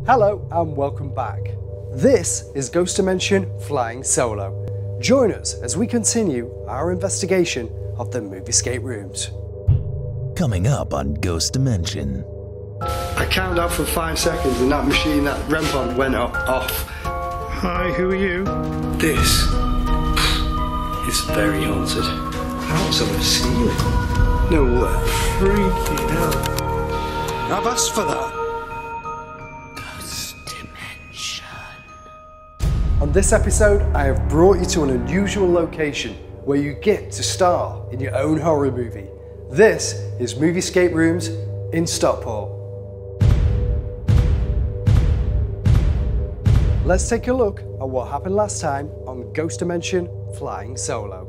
Hello and welcome back. This is Ghost Dimension Flying Solo. Join us as we continue our investigation of the Moviescape rooms. Coming up on Ghost Dimension. I counted out for 5 seconds and that machine, that REM pod went off. Hi, who are you? This is very haunted. Out of the ceiling. No way. Freaking hell. I've asked for that. On this episode, I have brought you to an unusual location where you get to star in your own horror movie. This is Moviescape Rooms in Stockport. Let's take a look at what happened last time on Ghost Dimension Flying Solo.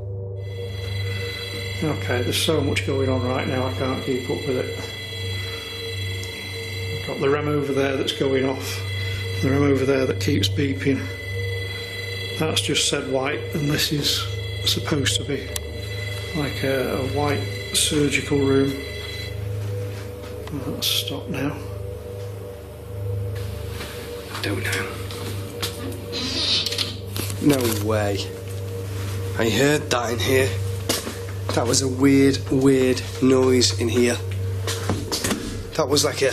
Okay, there's so much going on right now, I can't keep up with it. I've got the REM over there that's going off, the REM over there that keeps beeping. That's just said white, and this is supposed to be like a white surgical room. Well, that's stopped now. I don't know. No way. I heard that in here. That was a weird noise in here. That was like a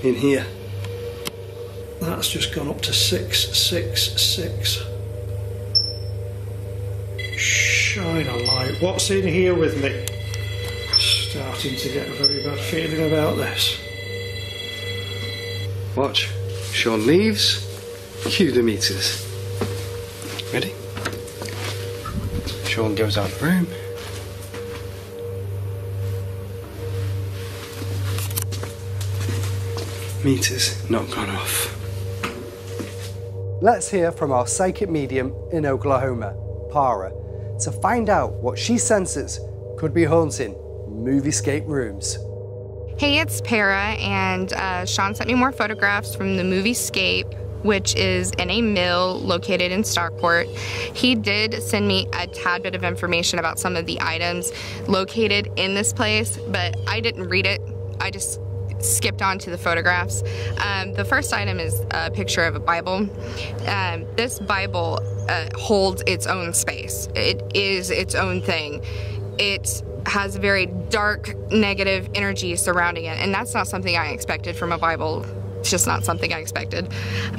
in here. That's just gone up to 666. Shine a light. What's in here with me? Starting to get a very bad feeling about this. Watch. Sean leaves. Cue the meters. Ready? Sean goes out of the room. Meters not gone off. Let's hear from our psychic medium in Oklahoma, Para, to find out what she senses could be haunting Moviescape rooms. Hey, it's Para, and Sean sent me more photographs from the Moviescape, which is in a mill located in Stockport. He did send me a tad bit of information about some of the items located in this place, but I didn't read it. I just skipped on to the photographs. The first item is a picture of a Bible. This Bible holds its own space. It is its own thing. It has very dark, negative energy surrounding it, and that's not something I expected from a Bible. It's just not something I expected.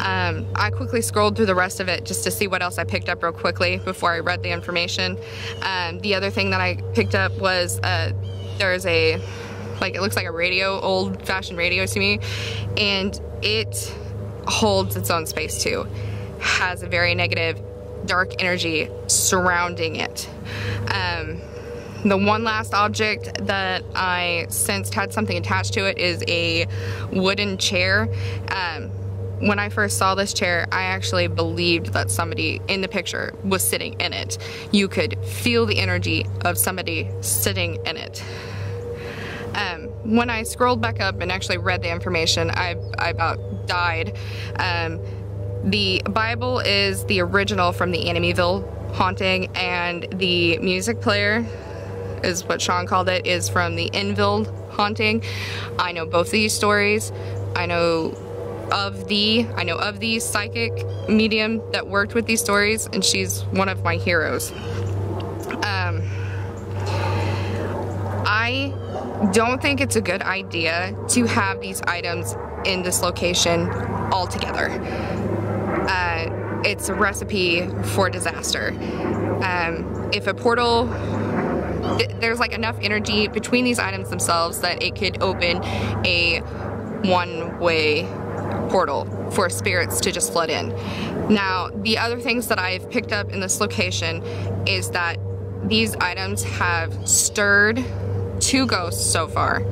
I quickly scrolled through the rest of it just to see what else I picked up real quickly before I read the information. The other thing that I picked up was there's a, it looks like a radio, old-fashioned radio to me, and it holds its own space too. Has a very negative, dark energy surrounding it. The one last object that I sensed had something attached to it is a wooden chair. When I first saw this chair, I actually believed that somebody in the picture was sitting in it. You could feel the energy of somebody sitting in it. When I scrolled back up and actually read the information, I about died. The Bible is the original from the Amityville haunting, and the music player, is what Sean called it, is from the Enville haunting. I know both of these stories. I know of the psychic medium that worked with these stories, and she's one of my heroes. I don't think it's a good idea to have these items in this location all together. It's a recipe for disaster. If a portal, there's like enough energy between these items themselves that it could open a one-way portal for spirits to just flood in. Now, the other things that I've picked up in this location is that these items have stirred 2 ghosts so far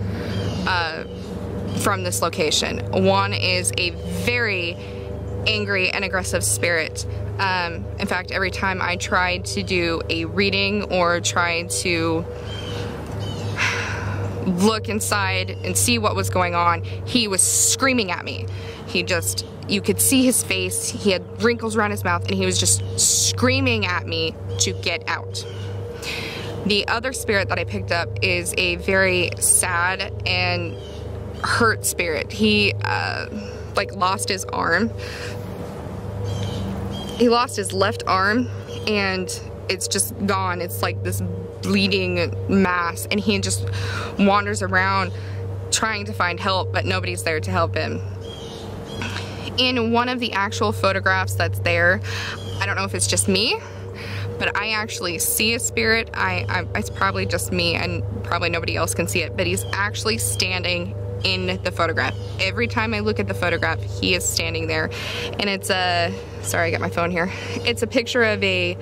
from this location. One is a very angry and aggressive spirit. In fact, every time I tried to do a reading or tried to look inside and see what was going on, he was screaming at me. You could see his face, he had wrinkles around his mouth, and he was just screaming at me to get out. The other spirit that I picked up is a very sad and hurt spirit. He like lost his arm. He lost his left arm and it's just gone. It's like this bleeding mass, and he just wanders around trying to find help, but nobody's there to help him. In one of the actual photographs that's there, I don't know if it's just me, but I actually see a spirit. It's probably just me and probably nobody else can see it, but he's actually standing in the photograph. Every time I look at the photograph, he is standing there. And it's a, sorry, I got my phone here. It's a picture of a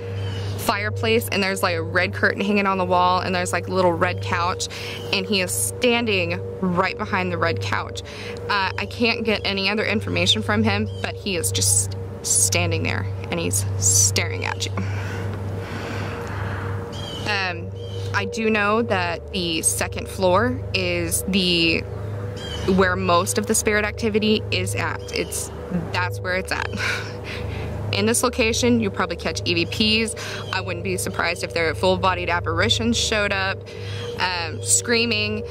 fireplace, and there's like a red curtain hanging on the wall, and there's like a little red couch, and he is standing right behind the red couch. I can't get any other information from him, but he is just standing there and he's staring at you. I do know that the second floor is where most of the spirit activity is at. That's where it's at. In this location, you'll probably catch EVPs. I wouldn't be surprised if their full-bodied apparitions showed up, screaming.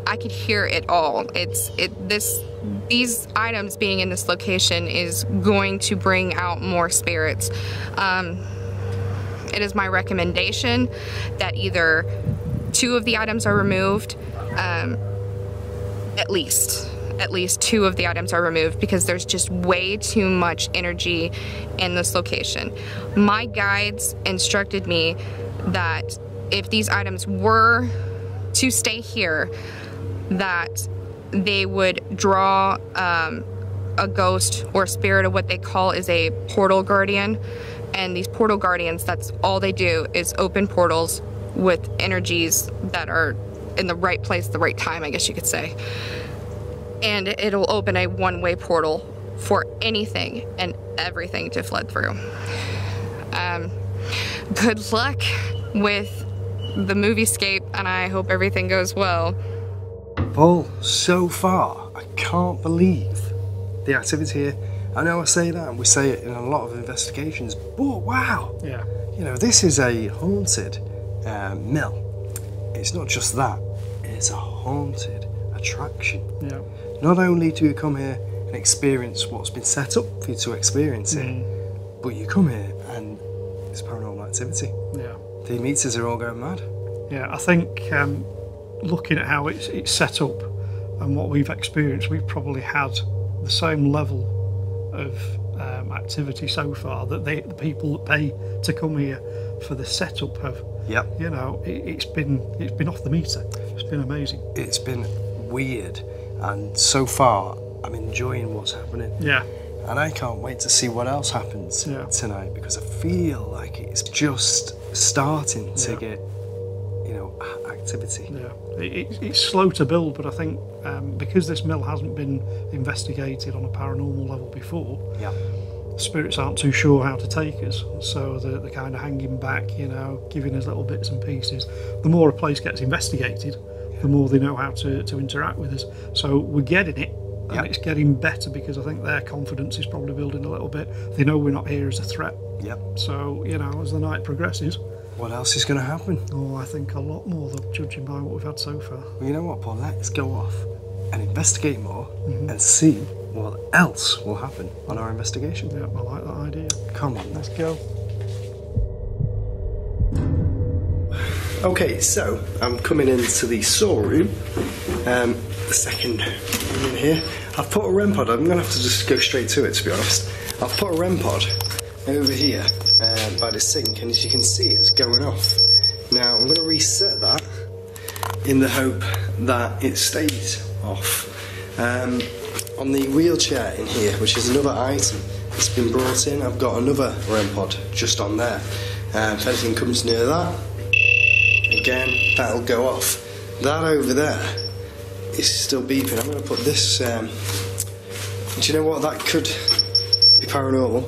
I could hear it all. These items being in this location is going to bring out more spirits. It is my recommendation that either 2 of the items are removed, at least 2 of the items are removed, because there's just way too much energy in this location. My guides instructed me that if these items were to stay here, that they would draw a ghost or spirit of what they call is a portal guardian. And these portal guardians, that's all they do is open portals with energies that are in the right place, the right time, I guess you could say. And it'll open a one-way portal for anything and everything to flood through. Good luck with the Moviescape, and I hope everything goes well. Paul, so far, I can't believe the activity here. I know I say that, and we say it in a lot of investigations, but wow! Yeah. You know, this is a haunted mill. It's not just that, it's a haunted attraction. Yeah. Not only do you come here and experience what's been set up for you to experience it, but you come here and it's paranormal activity. Yeah. The meters are all going mad. Yeah, I think looking at how it's set up and what we've experienced, we've probably had the same level of activity so far that the people that pay to come here for the setup have. Yep. You know, it's been off the meter. It's been amazing. It's been weird, and so far I'm enjoying what's happening. Yeah. And I can't wait to see what else happens tonight, because I feel like it's just starting to get, you know, activity. Yeah. It's slow to build, but I think because this mill hasn't been investigated on a paranormal level before, spirits aren't too sure how to take us, so they're kind of hanging back, you know, giving us little bits and pieces. The more a place gets investigated, the more they know how to interact with us. So we're getting it, and it's getting better, because I think their confidence is probably building a little bit. They know we're not here as a threat. So, you know, as the night progresses, what else is going to happen? Oh, I think a lot more, though, judging by what we've had so far. Well, you know what, Paul? Let's go off and investigate more and see what else will happen on our investigation. Yeah, I like that idea. Come on, let's go. Okay, so I'm coming into the saw room, the second room in here. I've put a REM pod, I'm going to have to just go straight to it, to be honest. I've put a REM pod over here by the sink, and as you can see, it's going off. Now I'm going to reset that in the hope that it stays off. On the wheelchair in here, which is another item that's been brought in, I've got another REM pod just on there. If anything comes near that, again, that'll go off. That over there is still beeping. I'm going to put this, do you know what, that could be paranormal.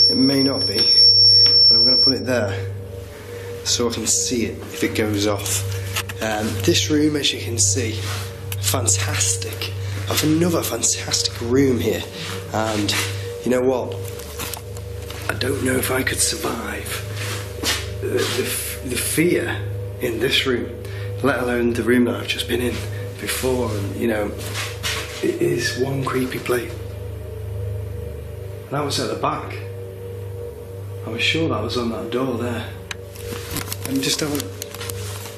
It may not be, but I'm going to put it there so I can see it if it goes off. This room, as you can see, fantastic. I have another fantastic room here, and you know what? I don't know if I could survive the fear in this room, let alone the room that I've just been in before. And you know, it is one creepy plate. That was at the back. I was sure that was on that door there. I'm just having.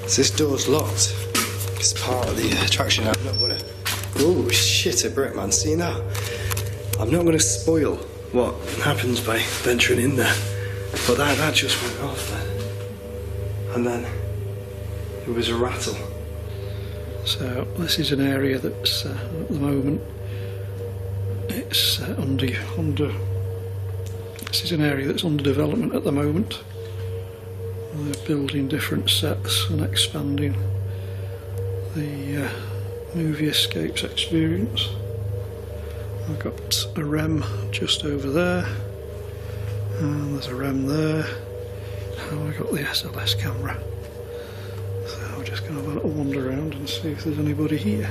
This door's locked. It's part of the attraction. I'm not gonna. Oh shit! A brick, man. See that? I'm not gonna spoil what happens by venturing in there. But that just went off then. And then there was a rattle. So this is an area that's at the moment it's under. This is an area that's under development at the moment. They're building different sets and expanding the Moviescape's experience. I've got a REM just over there, and there's a REM there, and I've got the SLS camera. So I'm just going to have a little wander around and see if there's anybody here.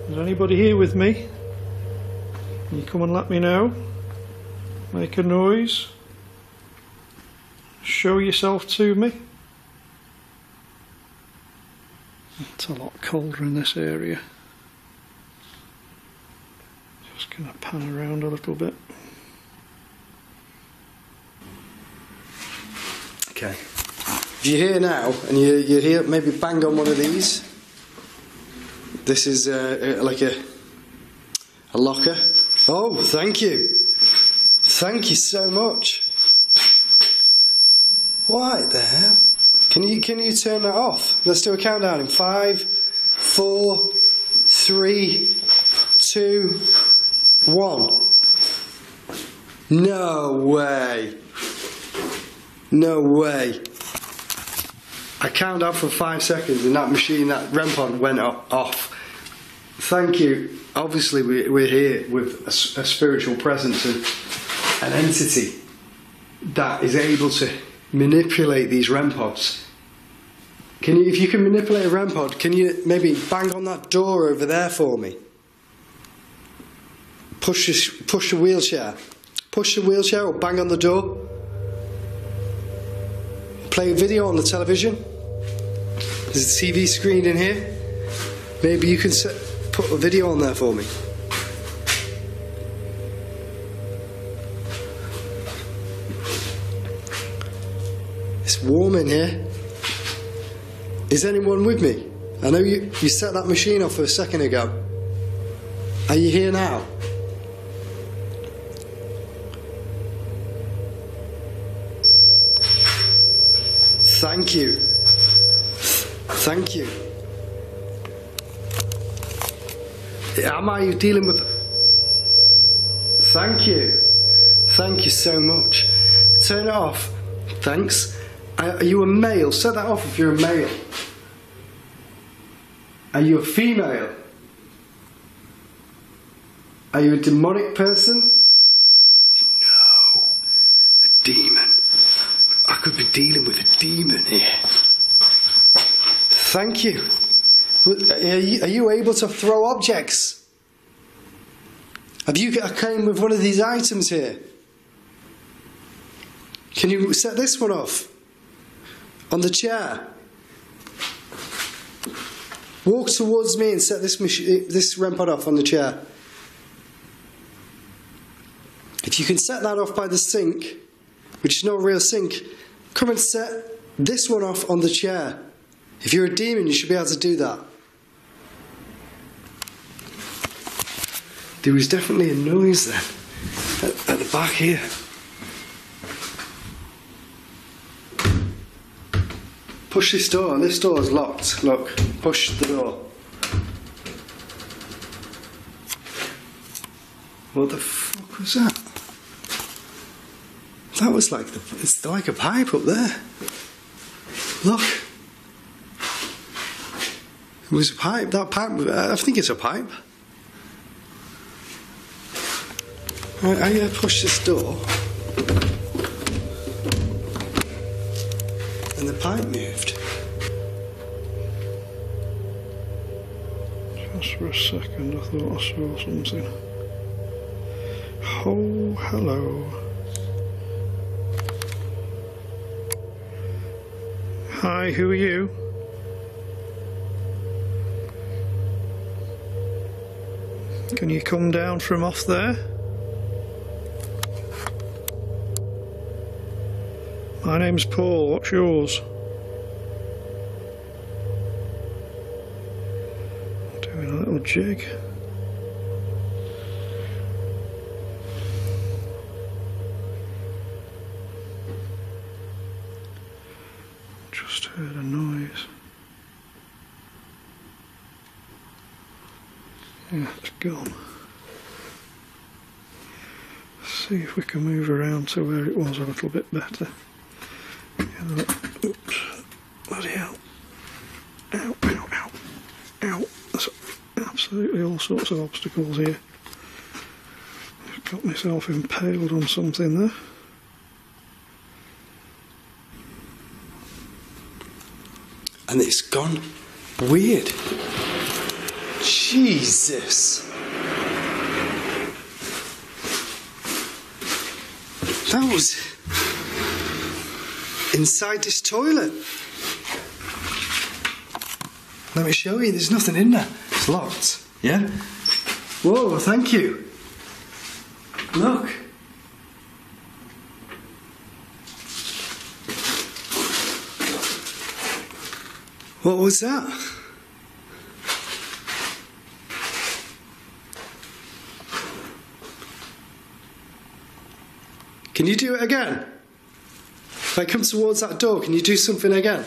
Is anybody here with me? Can you come and let me know? Make a noise. Show yourself to me. It's a lot colder in this area. Just going to pan around a little bit. Okay. If you're here now and you're here, maybe bang on one of these. This is like a locker. Oh, thank you. Thank you so much. What the hell? Can you turn that off? Let's do a countdown in 5, 4, 3, 2, 1. No way. No way. I count down for 5 seconds and that machine, that REM pod went off. Thank you. Obviously we're here with a spiritual presence and an entity that is able to manipulate these REM pods. If you can manipulate a REM pod, can you maybe bang on that door over there for me? Push the wheelchair. Push the wheelchair or bang on the door. Play a video on the television. There's a TV screen in here. Maybe you can put a video on there for me. It's warm in here. Is anyone with me? I know you set that machine off a second ago. Are you here now? Thank you. Thank you. Am I dealing with... Thank you. Thank you so much. Turn it off. Thanks. Are you a male? Set that off if you're a male. Are you a female? Are you a demonic person? No. A demon. I could be dealing with a demon here. Thank you. Are you able to throw objects? I came with one of these items here. Can you set this one off? On the chair. Walk towards me and set this REM pod off on the chair. If you can set that off by the sink, which is not a real sink, come and set this one off on the chair. If you're a demon, you should be able to do that. There was definitely a noise then, at the back here. Push this door. This door is locked. Look, push the door. What the fuck was that? That was like it's like a pipe up there. Look. It was a pipe. That pipe. I think it's a pipe. I push this door, and the pipe moved. Just for a second, I thought I saw something. Oh, hello. Hi, who are you? Can you come down from off there? My name's Paul, what's yours? Doing a little jig. Just heard a noise. Yeah, it's gone. See if we can move around to where it was a little bit better. Oops, bloody hell. Ow, ow, ow, ow. There's absolutely all sorts of obstacles here. I've got myself impaled on something there. And it's gone weird. Jesus. That was inside this toilet. Let me show you, there's nothing in there. It's locked. Yeah? Whoa, thank you. Look. What was that? Can you do it again? If I come towards that door, can you do something again?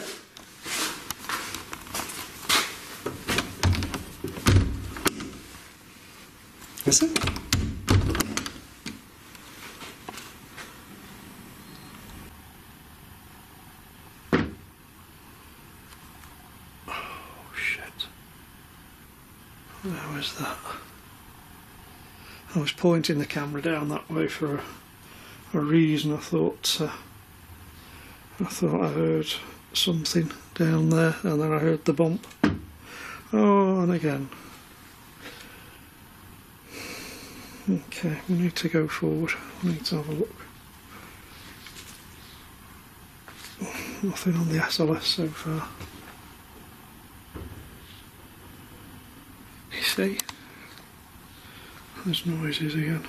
Is it? Oh shit. Where was that? I was pointing the camera down that way for a reason. I thought I heard something down there, and then I heard the bump. Oh, and again. Okay, we need to go forward. We need to have a look. Nothing on the SLS so far. You see? There's noises again.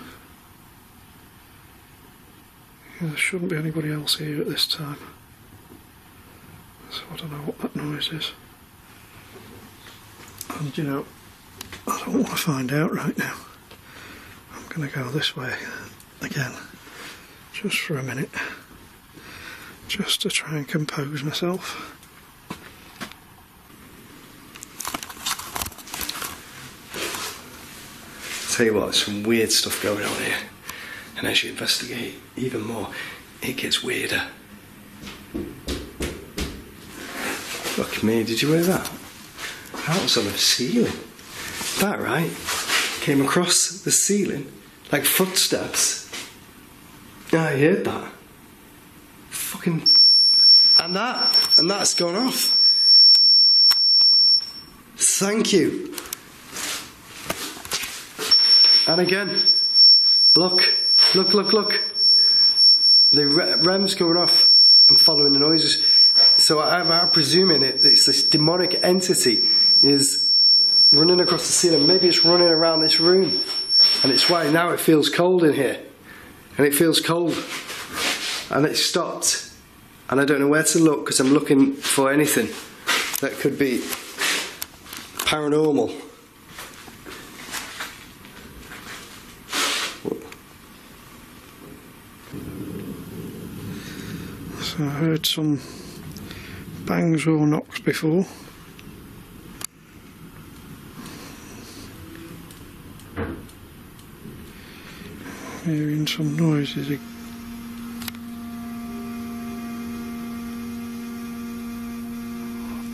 Yeah, there shouldn't be anybody else here at this time. So I don't know what that noise is. And you know, I don't want to find out right now. I'm going to go this way again, just for a minute, just to try and compose myself. Tell you what, there's some weird stuff going on here. And as you investigate even more, it gets weirder. Fuck me, did you hear that? That was on the ceiling. That, right? Came across the ceiling, like footsteps. Yeah, I heard that. Fucking... And that's gone off. Thank you. And again, look. The REM's going off and following the noises. So I'm presuming it's this demonic entity is running across the ceiling. Maybe it's running around this room. And it's why now it feels cold in here. And it feels cold. And it stopped. And I don't know where to look because I'm looking for anything that could be paranormal. So I heard some bangs or knocks before. Hearing some noises. What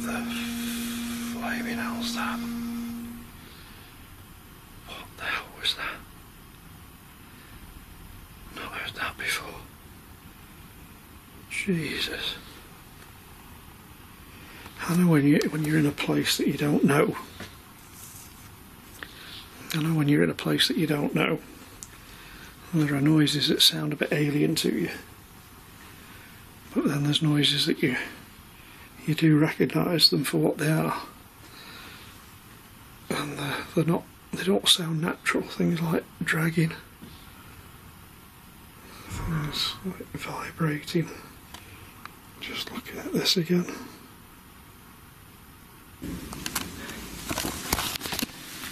the flaming hell's that? What the hell was that? Not heard that before. Jesus. I know when you're in a place that you don't know. I know when you're in a place that you don't know. There are noises that sound a bit alien to you. But then there's noises that you do recognise them for what they are. And they're not they don't sound natural. Things like dragging, things like vibrating. Just looking at this again.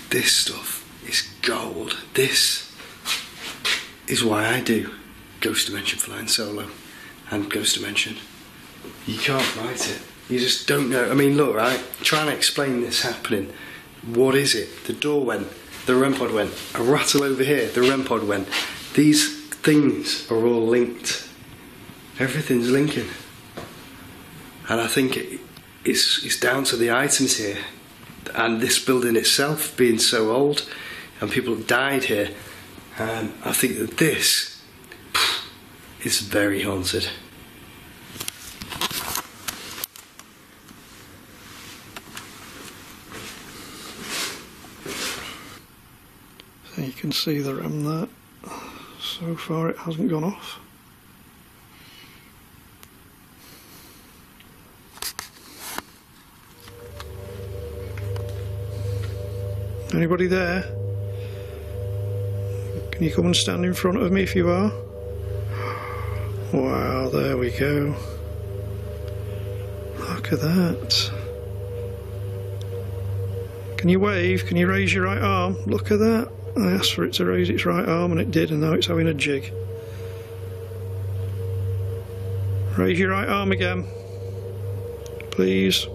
This stuff is gold. This is why I do Ghost Dimension Flying Solo and Ghost Dimension. You can't fight it. You just don't know. I mean, look, right? Trying to explain this happening. What is it? The door went. The REM pod went. A rattle over here. The REM pod went. These things are all linked. Everything's linking. And I think it's down to the items here. And this building itself being so old. And people have died here. I think that this is very haunted. So you can see the REM there. So far it hasn't gone off. Anybody there? Can you come and stand in front of me if you are? Wow, there we go. Look at that. Can you wave? Can you raise your right arm? Look at that. I asked for it to raise its right arm and it did, and now it's having a jig. Raise your right arm again, please.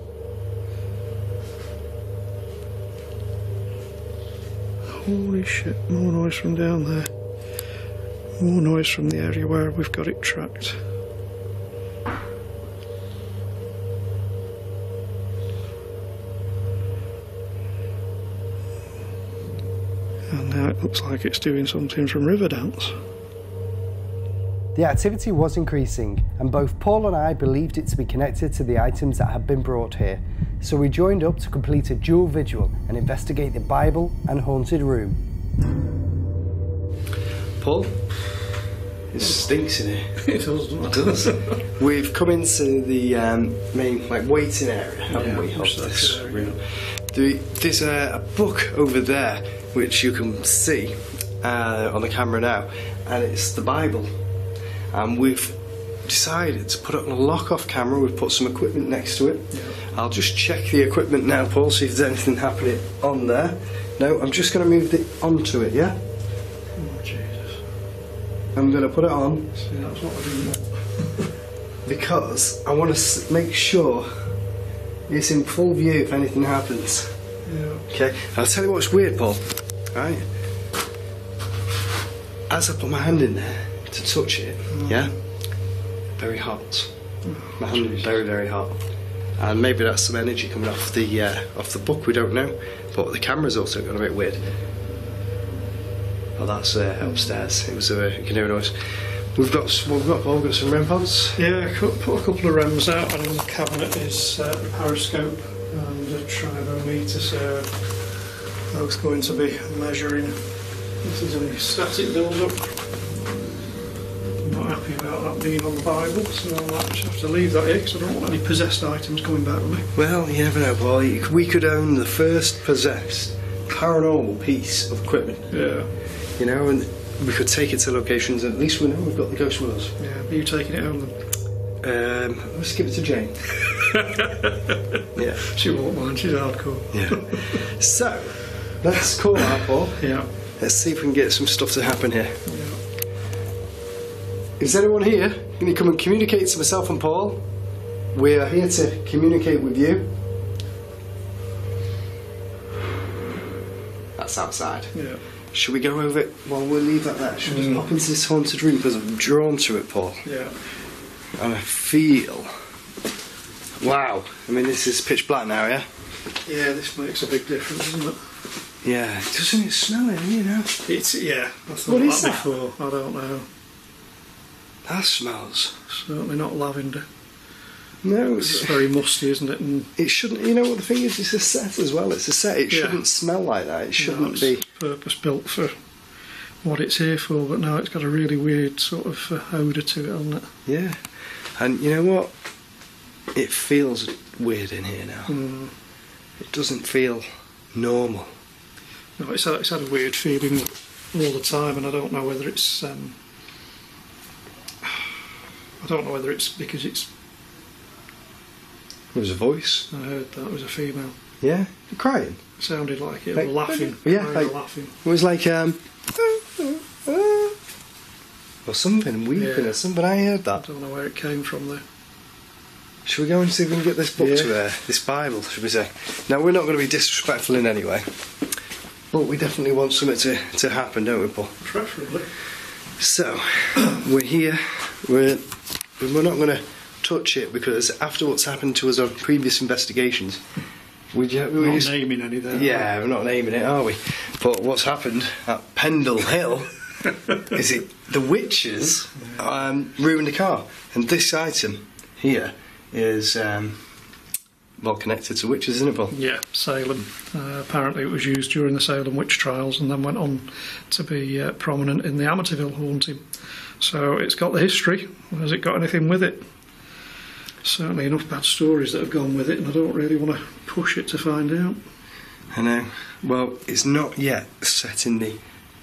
Holy shit, more noise from down there. More noise from the area where we've got it tracked. And now it looks like it's doing something from Riverdance. The activity was increasing, and both Paul and I believed it to be connected to the items that had been brought here, so we joined up to complete a dual vigil and investigate the Bible and haunted room. Paul, it stinks in here. It does, doesn't it? It does. We've come into the main waiting area, haven't we, of this room. There's a book over there which you can see on the camera now, and it's the Bible. And we've decided to put it on a lock-off camera. We've put some equipment next to it. Yeah. I'll just check the equipment now, Paul, see if there's anything happening on there. No, I'm just going to move it onto it, yeah? Oh, Jesus. I'm going to put it on. See, that's what I didn't want. Because I want to make sure it's in full view if anything happens. Yeah. Okay, I'll tell you what's weird, Paul. Right? As I put my hand in there to touch it, yeah? Very hot. My hand is very, very hot. And maybe that's some energy coming off the book, we don't know. But the camera's also gone a bit weird. Oh, that's upstairs. It was you can hear a noise. We've got some REM pods. Yeah, put a couple of REMs out, and in the cabinet is the periscope and a tribometer, so both going to be measuring if there's any static build-up. I'm not happy about that being on the Bible, so I might just have to leave that here because I don't want any possessed items coming back with me. Well, you never know, Paul. We could own the first possessed paranormal piece of equipment. Yeah. You know, and we could take it to locations, and at least we know we've got the ghost with us. Yeah, are you taking it home then? Let's give it to Jane. Yeah. She won't mind, she's hardcore. Yeah. So, let's call out, Paul. Yeah. Let's see if we can get some stuff to happen here. Yeah. Is anyone here? Can you come and communicate to myself and Paul? We are here to communicate with you. That's outside. Yeah. Should we go over it? Well, we'll leave that there. Should we just pop into this haunted room because I'm drawn to it, Paul? Yeah. And I feel... Wow. I mean, this is pitch black now, yeah? Yeah, this makes a big difference, doesn't it? Yeah. Doesn't it smell it, you know? It's, yeah. I thought What is that that? before. I don't know. That smells... Certainly not lavender. No, It's very musty, isn't it? And it shouldn't... You know what the thing is? It's a set as well. It's a set. It shouldn't smell like that. It shouldn't be... purpose built for what it's here for, but now it's got a really weird sort of odour to it, hasn't it? Yeah. And you know what? It feels weird in here now. It doesn't feel normal. No, it's had a weird feeling all the time, and I don't know whether it's because it's. There was a voice. I heard that it was a female. Yeah, crying. It sounded like it. Like, Laughing. Yeah, Like, like, laughing. it was like or something, weeping Yeah. or something. I heard I that. don't know where it came from though. Should we go and see if we can get this book Yeah. to this Bible, should we say? Now, we're not going to be disrespectful in any way, but we definitely want something to happen, don't we, Paul? Preferably. So, we're here. We're not going to touch it because after what's happened to us on previous investigations, we Not naming any there. yeah, we're not naming it, are we? But what's happened at Pendle Hill is the witches ruined the car, and this item here is connected to witches, isn't it, Paul? Yeah, Salem. Apparently it was used during the Salem witch trials and then went on to be prominent in the Amityville haunting. So it's got the history. Has it got anything with it? Certainly enough bad stories that have gone with it, and I don't really want to push it to find out. I know. Well, it's not yet setting the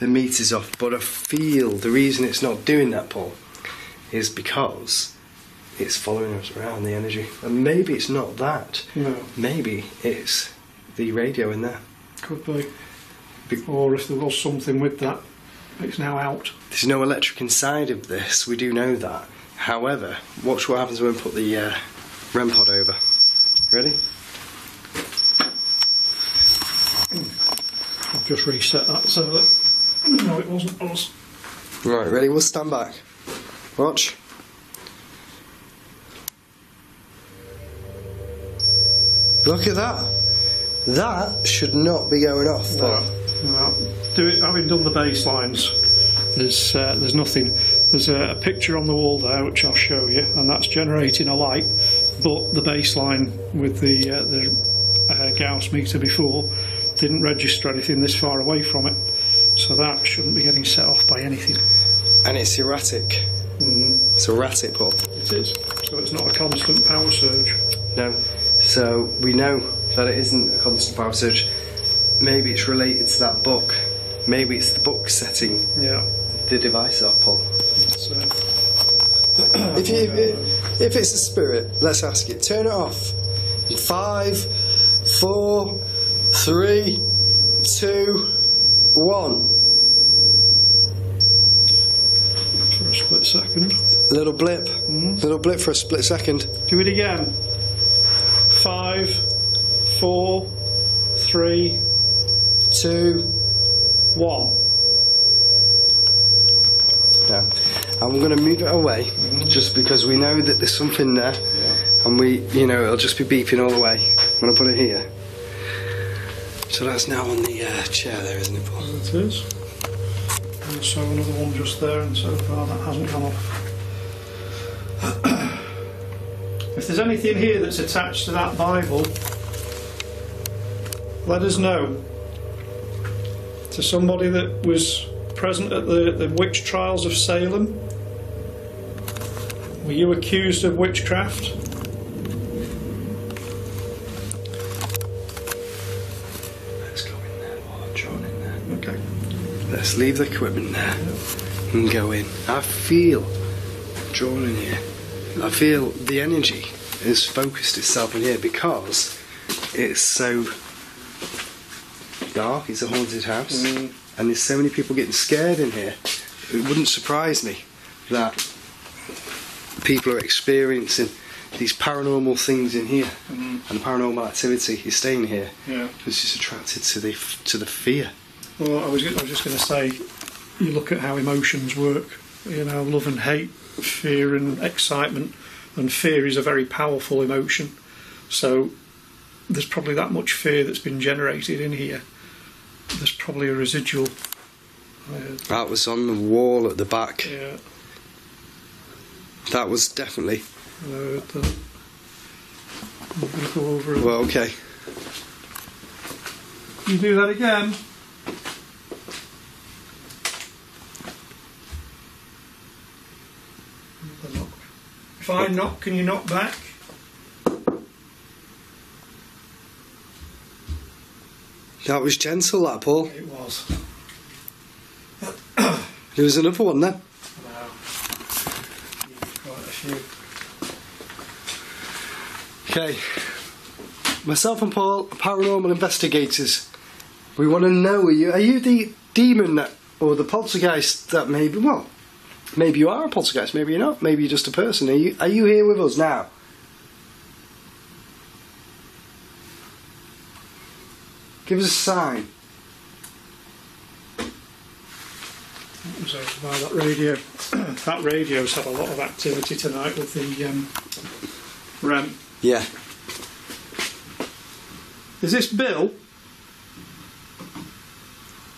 meters off, but I feel the reason it's not doing that, Paul, is because it's following us around, the energy. And maybe it's not that. No. Maybe it's the radio in there. Could be. Or if there was something with that, it's now out. There's no electric inside of this, we do know that. However, watch what happens when we put the REM pod over. Ready? I've just reset that so that no, it wasn't us. Right, ready? We'll stand back. Watch. Look at that. That should not be going off. No. Having done the bass lines, there's nothing. There's a picture on the wall there which I'll show you, and that's generating a light. But the bass line with the Gauss meter before didn't register anything this far away from it, so that shouldn't be getting set off by anything. And it's erratic. It's erratic, Paul. It is. So it's not a constant power surge. No. So we know that it isn't a constant power surge. Maybe it's related to that book. Maybe it's the book setting the device up, Paul. So, if it's a spirit, let's ask it. Turn it off. 5, 4, 3, 2, 1. for a split second. Little blip. Little blip for a split second. Do it again. 5, 4, 3, 2, 1. Yeah. I'm going to move it away just because we know that there's something there, and it'll just be beeping all the way. I'm going to put it here. So that's now on the chair there, isn't it, Paul? It is. And so another one just there, and so far that hasn't come off. If there's anything here that's attached to that Bible, let us know. To somebody that was present at the witch trials of Salem, were you accused of witchcraft? Let's go in there, or John in there. Okay. Let's leave the equipment there and go in. I feel drawn in here. I feel the energy has focused itself in here because it's so dark. It's a haunted house, and there's so many people getting scared in here. It wouldn't surprise me that people are experiencing these paranormal things in here, and the paranormal activity is staying here. Yeah. It's just attracted to the fear. Well, I was just going to say, you look at how emotions work. Love and hate, fear and excitement, and fear is a very powerful emotion. So there's probably that much fear that's been generated in here. There's probably a residual. That was on the wall at the back. Yeah. That was definitely. I'm going to go over it. Well, okay. You do that again. If I knock, can you knock back? That was gentle, that, Paul. It was. There was another one then. No. Quite a few. Okay. Myself and Paul, paranormal investigators. We want to know, are you the demon that, or the poltergeist that maybe, well, maybe you are a poltergeist, maybe you're not, maybe you're just a person. Are you here with us now? Give us a sign. That was over by that radio. That radio's had a lot of activity tonight with the REM. Yeah. Is this Bill?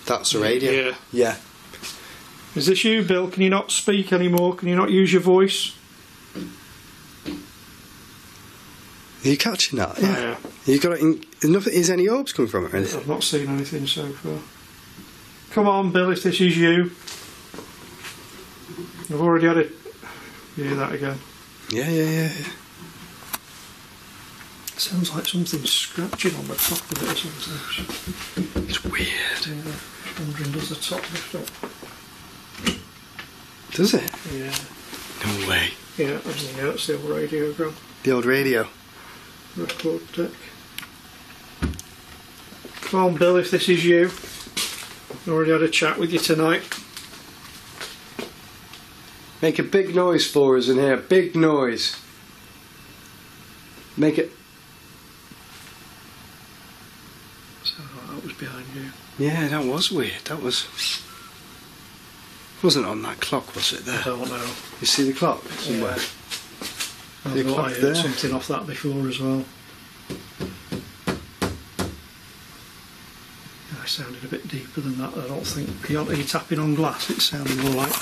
That's the radio. Yeah. Yeah. Is this you, Bill? Can you not speak anymore? Can you not use your voice? Are you catching that? Yeah. Yeah. You got it is any orbs coming from it or anything? I've not seen anything so far. Come on, Bill, if this is you. I've already had it. Yeah, that again. Yeah. Sounds like something's scratching on the top of it or something. It's weird. Yeah, wondering, does the top lift up? Does it? Yeah. No way. Yeah, that's the old radio gone. The old radio. Record deck. Come on, Bill, if this is you. I've already had a chat with you tonight. Make a big noise for us in here. Big noise. Make it. Sounded like that was behind you. Yeah, that was weird. That wasn't on that clock, was it? There. I don't know. You see the clock somewhere? I The thought clock I heard there. something off that before as well. I sounded a bit deeper than that. I don't think. Are you tapping on glass? It sounded more like.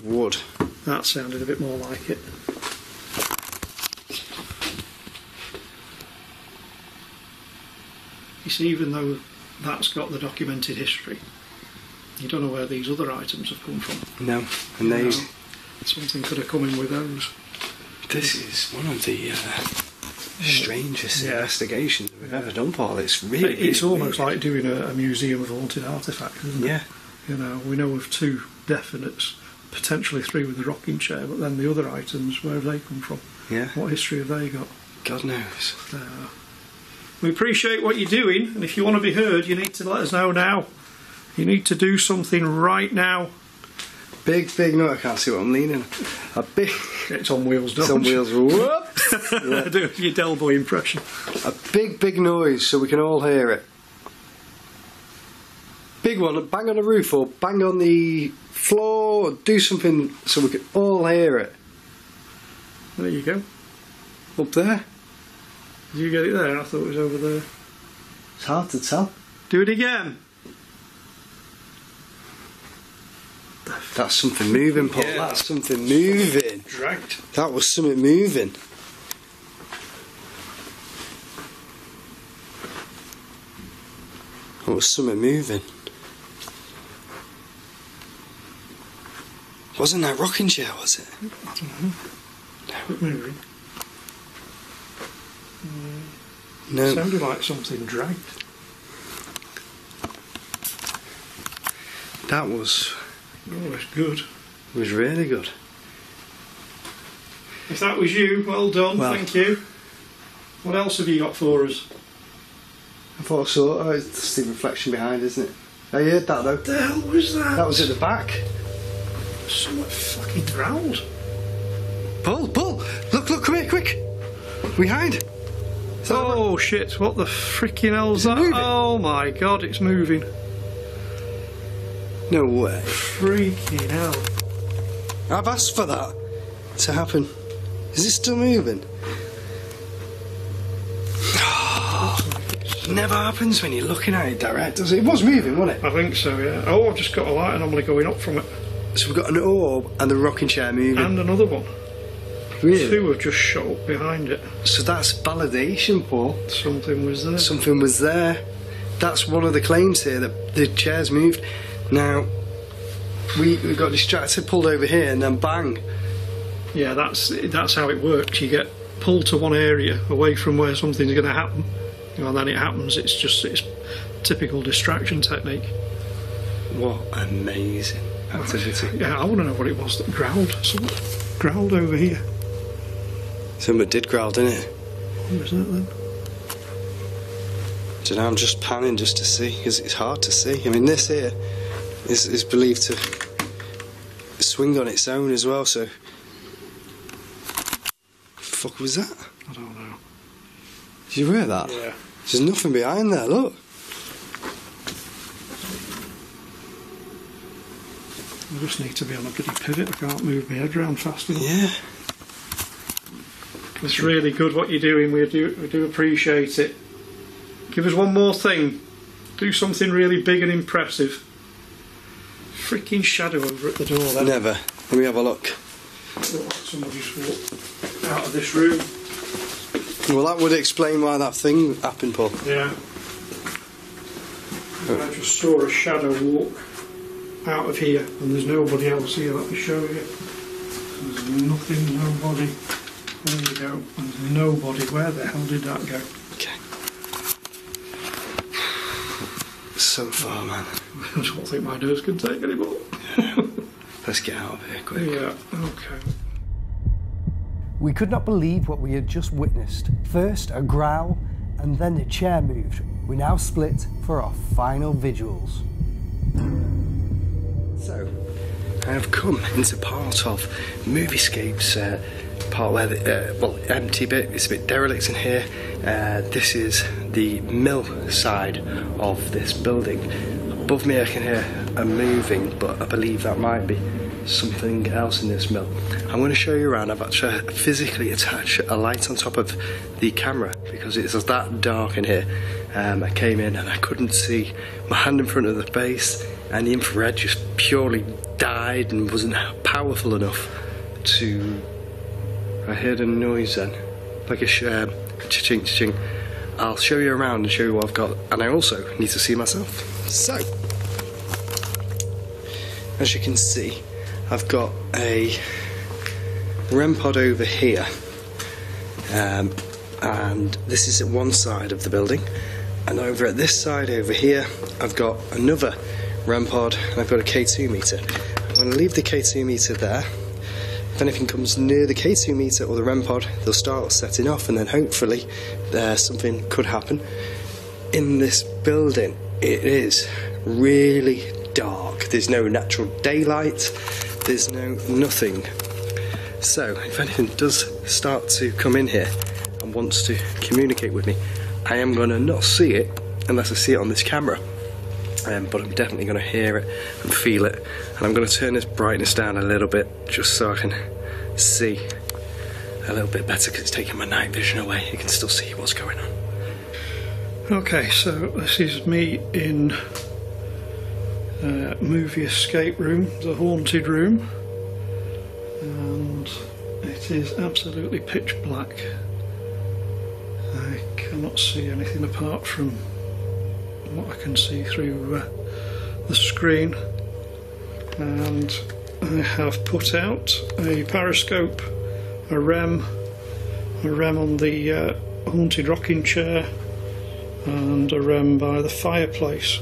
Wood. That sounded a bit more like it. You see, even though that's got the documented history, you don't know where these other items have come from. No, and they. Something could have come in with those. This is one of the strangest investigations we've ever done, Paul. It's really. It's really almost weird. like doing a museum of haunted artefacts, isn't it? Yeah. You know, we know of 2 definites, potentially 3 with the rocking chair, but then the other items, where have they come from? Yeah. What history have they got? God knows. We appreciate what you're doing, and if you want to be heard, you need to let us know now. You need to do something right now. Big no, I can't see what I'm leaning. A big. It's on wheels, don't It's on wheels. Whoops. Yeah. Do your Del Boy impression. A big noise so we can all hear it. Big one, bang on the roof or bang on the floor, or do something so we can all hear it. There you go. Up there. Did you get it there? I thought it was over there. It's hard to tell. Do it again. That's something moving, Paul. Yeah. That's something moving. Dragged. That was something moving. That was something moving. Wasn't that rocking chair, was it? I don't know. Quit moving. No. Sounded like something dragged. That was Oh, it's good. really good. If that was you, well done, Well. thank you. What else have you got for us? I thought I saw. Oh, it's the reflection behind, isn't it? I heard that though. What the hell was that? That was at the back. Someone fucking growled. Pull! Look, come here, quick! Behind! Oh shit, what the freaking hell's Is it that? moving? Oh my god, it's moving. No way. Freaking hell. I've asked for that to happen. Is it still moving? Never happens when you're looking at it direct, does it? It was moving, wasn't it? I think so, yeah. Oh, I've just got a light anomaly going up from it. So we've got an orb and the rocking chair moving. And another one. Really? 2 have just shot up behind it. So that's validation, Paul. Something was there. Something was there. That's one of the claims here, that the chair's moved. Now, we got distracted, pulled over here, and then bang. Yeah, that's how it works. You get pulled to one area away from where something's going to happen, and then it happens. It's typical distraction technique. What amazing activity. Yeah, I want to know what it was that growled. Something growled over here. Something did growl, didn't it? What was that then? I don't know, I'm just panning just to see, because it's hard to see. I mean, this here is believed to swing on its own as well, so... Fuck was that? I don't know. Did you hear that? Yeah. There's nothing behind there, look. I just need to be on a bloody pivot. I can't move my head around fast enough. Yeah. It's really good what you're doing. We do appreciate it. Give us one more thing. Do something really big and impressive. Freaking shadow over at the door then. Never. Let me have a look. Looks like somebody's walked out of this room. Well, that would explain why that thing happened, Paul. Yeah. I just saw a shadow walk out of here, and there's nobody else here. Let me show you. There's nothing, nobody. There you go. There's nobody. Where the hell did that go? Okay. So far, man. I don't think my nose can take anymore. Yeah. Let's get out of here quick. Yeah, okay. We could not believe what we had just witnessed. First a growl, and then the chair moved. We now split for our final visuals. So, I have come into part of Moviescape's part where the empty bit. It's a bit derelict in here. This is the mill side of this building. Above me I can hear a moving, but I believe that might be something else in this mill. I'm going to show you around. I've actually physically attached a light on top of the camera because it's that dark in here. I came in and I couldn't see my hand in front of the face, and the infrared just purely died and wasn't powerful enough to... I heard a noise then, like a cha-ching, cha-ching. I'll show you around and show you what I've got, and I also need to see myself. So, as you can see, I've got a REM pod over here, and this is at one side of the building, and over at this side over here I've got another REM pod, and I've got a K2 meter. I'm going to leave the K2 meter there. If anything comes near the K2 meter or the REM pod, they'll start setting off, and then hopefully something could happen. In this building it is really dark. There's no natural daylight, there's nothing. So if anything does start to come in here and wants to communicate with me, I am going to not see it unless I see it on this camera, but I'm definitely going to hear it and feel it, and I'm going to turn this brightness down a little bit just so I can see a little bit better, because it's taking my night vision away. You can still see what's going on. Okay, so this is me in movie escape room, the haunted room, and it is absolutely pitch black. I cannot see anything apart from what I can see through the screen, and I have put out a periscope, a REM on the haunted rocking chair, and a REM by the fireplace.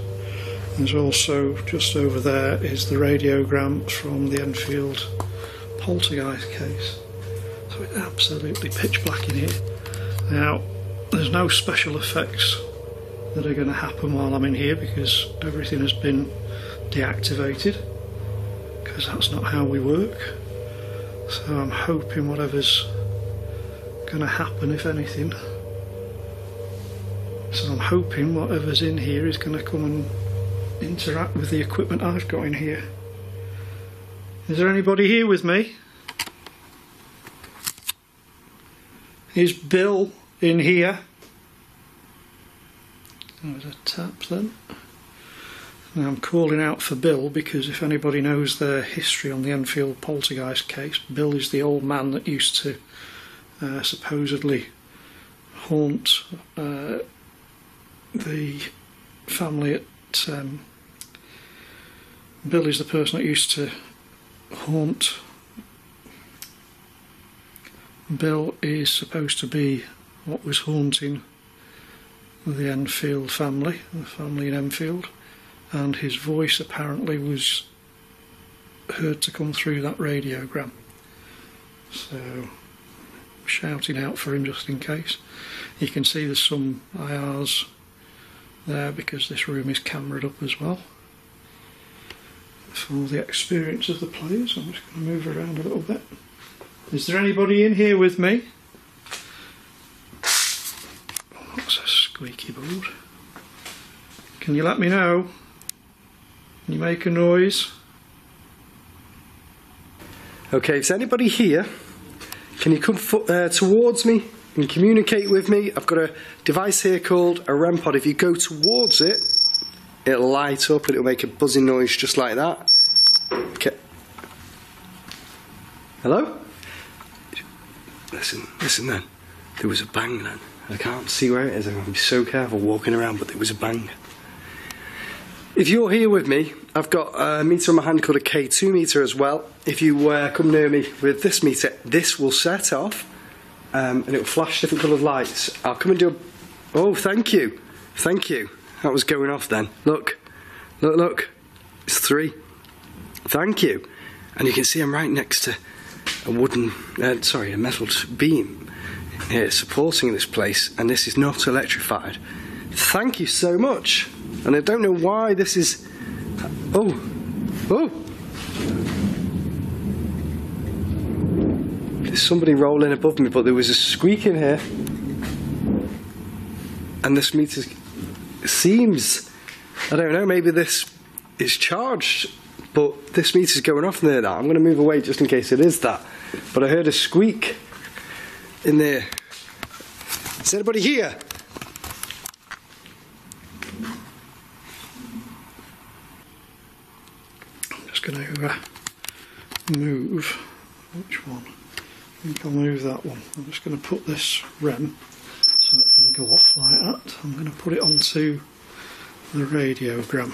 There's also, just over there, is the radiogram from the Enfield poltergeist case. So it's absolutely pitch black in here. Now, there's no special effects that are going to happen while I'm in here because everything has been deactivated, because that's not how we work. So I'm hoping whatever's going to happen, if anything, so I'm hoping whatever's in here is going to come and interact with the equipment I've got in here. Is there anybody here with me? Is Bill in here? There's a tap then. Now I'm calling out for Bill because if anybody knows their history on the Enfield poltergeist case, Bill is the old man that used to supposedly haunt the family at... Bill is the person that used to haunt... Bill is supposed to be what was haunting with the Enfield family, the family in Enfield, and his voice apparently was heard to come through that radiogram. So, shouting out for him just in case. You can see there's some IRs there because this room is cameraed up as well. For the experience of the players, I'm just going to move around a little bit. Is there anybody in here with me? What's a squeaky board? Can you let me know? Can you make a noise? Okay, is anybody here? Can you come towards me and communicate with me? I've got a device here called a REM pod. If you go towards it, it'll light up and it'll make a buzzing noise just like that. Okay. Hello? Listen then. There was a bang then. I can't see where it is. I'm going to be so careful walking around, but there was a bang. If you're here with me, I've got a meter in my hand called a K2 meter as well. If you come near me with this meter, this will set off and it will flash different coloured lights. I'll come and do a... Oh, thank you. Thank you. That was going off then. Look. Look, look. It's 3. Thank you. And you can see I'm right next to a a metal beam here supporting this place, and this is not electrified. Thank you so much. And I don't know why this is... Oh. Oh. There's somebody rolling above me, but there was a squeak in here. And this meter seems... I don't know, maybe this is charged, but this meter's going off near that. I'm going to move away just in case it is that. But I heard a squeak in there. Is anybody here? I'm just going to move. Which one? I think I'll move that one. I'm just going to put this REM, so it's going to go off like that. I'm going to put it onto the radiogram.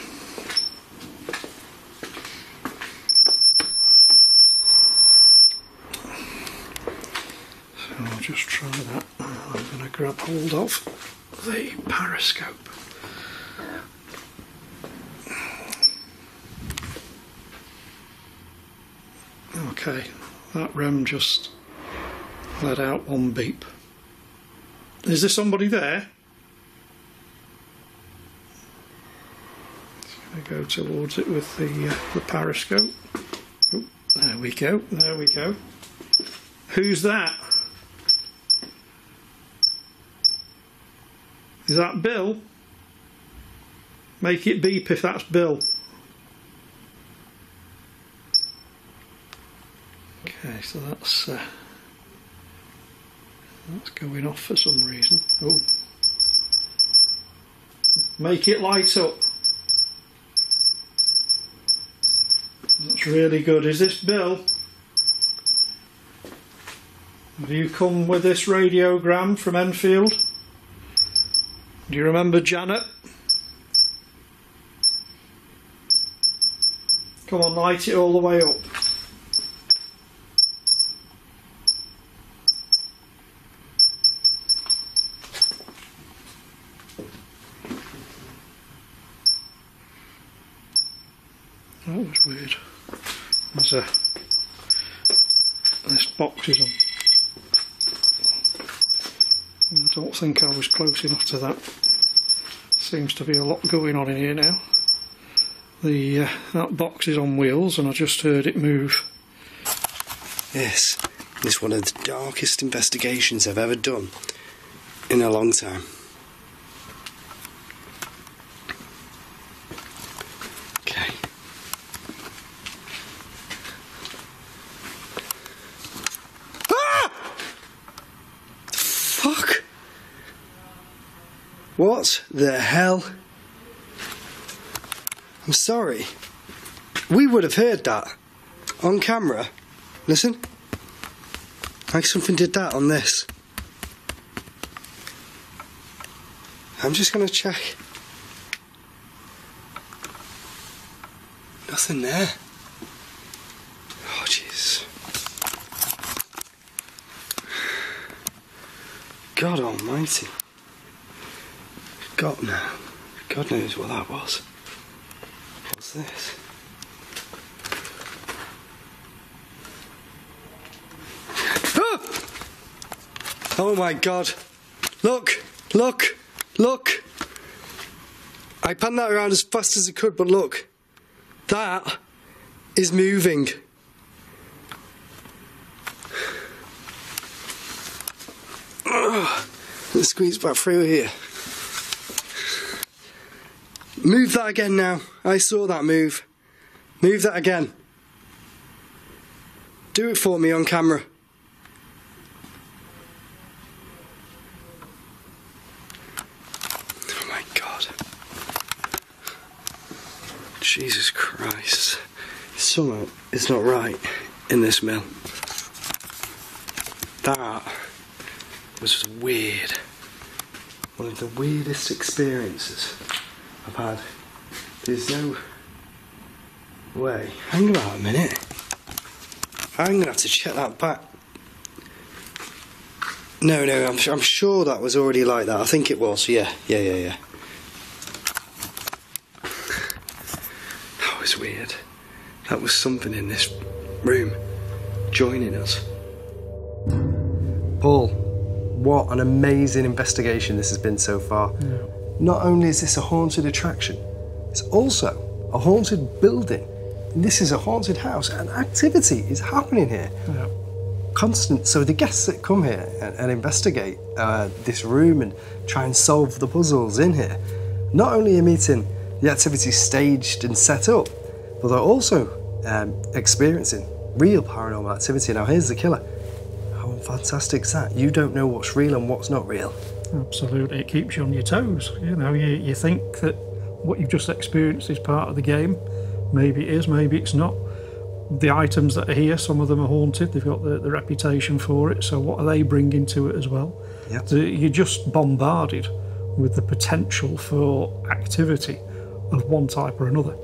So I'll just try that. I'm going to grab hold of the periscope. Okay, that REM just let out one beep. Is there somebody there? Just going to go towards it with the periscope. Oh, there we go, there we go. Who's that? Is that Bill? Make it beep if that's Bill. Okay, so that's going off for some reason. Oh, make it light up. That's really good. Is this Bill? Have you come with this radiogram from Enfield? Do you remember Janet? Come on, light it all the way up. That was weird. This box is on. I don't think I was close enough to that. Seems to be a lot going on in here now. That box is on wheels and I just heard it move. Yes, this is one of the darkest investigations I've ever done in a long time. Okay. Ah! Fuck! What the hell? I'm sorry. We would have heard that on camera. Listen. Like something did that on this. I'm just going to check. Nothing there. Oh, jeez. God almighty. forgot now. God knows what that was. What's this? Oh! Oh my God. Look! Look! Look! I panned that around as fast as I could, but look. That is moving. Let's squeeze back through here. Move that again now. I saw that move. Move that again. Do it for me on camera. Oh my God. Jesus Christ. Something is not right in this mill. That was weird. One of the weirdest experiences I've had. There's no way. Hang about a minute. I'm gonna have to check that back. No, I'm sure that was already like that. I think it was. Yeah. That was weird. That was something in this room joining us. Paul, what an amazing investigation this has been so far. Yeah. Not only is this a haunted attraction, it's also a haunted building. And this is a haunted house, and activity is happening here. Yeah. Constant. So the guests that come here and investigate this room and try and solve the puzzles in here, not only are meeting the activity staged and set up, but they're also experiencing real paranormal activity. Now here's the killer. How fantastic is that? You don't know what's real and what's not real. Absolutely, it keeps you on your toes. You know, you think that what you've just experienced is part of the game. Maybe it is, maybe it's not. The items that are here, some of them are haunted. They've got the reputation for it. So what are they bringing to it as well? Yep. So you're just bombarded with the potential for activity of one type or another.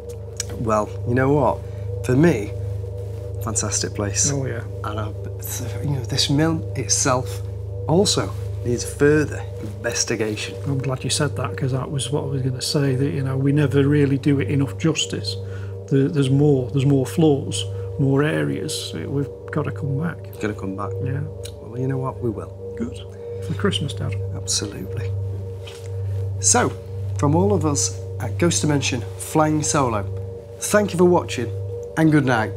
Well, you know what? For me, fantastic place. Oh yeah. And this mill itself also needs further investigation. I'm glad you said that, because that was what I was going to say. That we never really do it enough justice. There's more flaws, more areas. We've got to come back. Got to come back. Yeah. Well, you know what? We will. Good. For Christmas, Dad. Absolutely. So, from all of us at Ghost Dimension Flying Solo, thank you for watching and good night.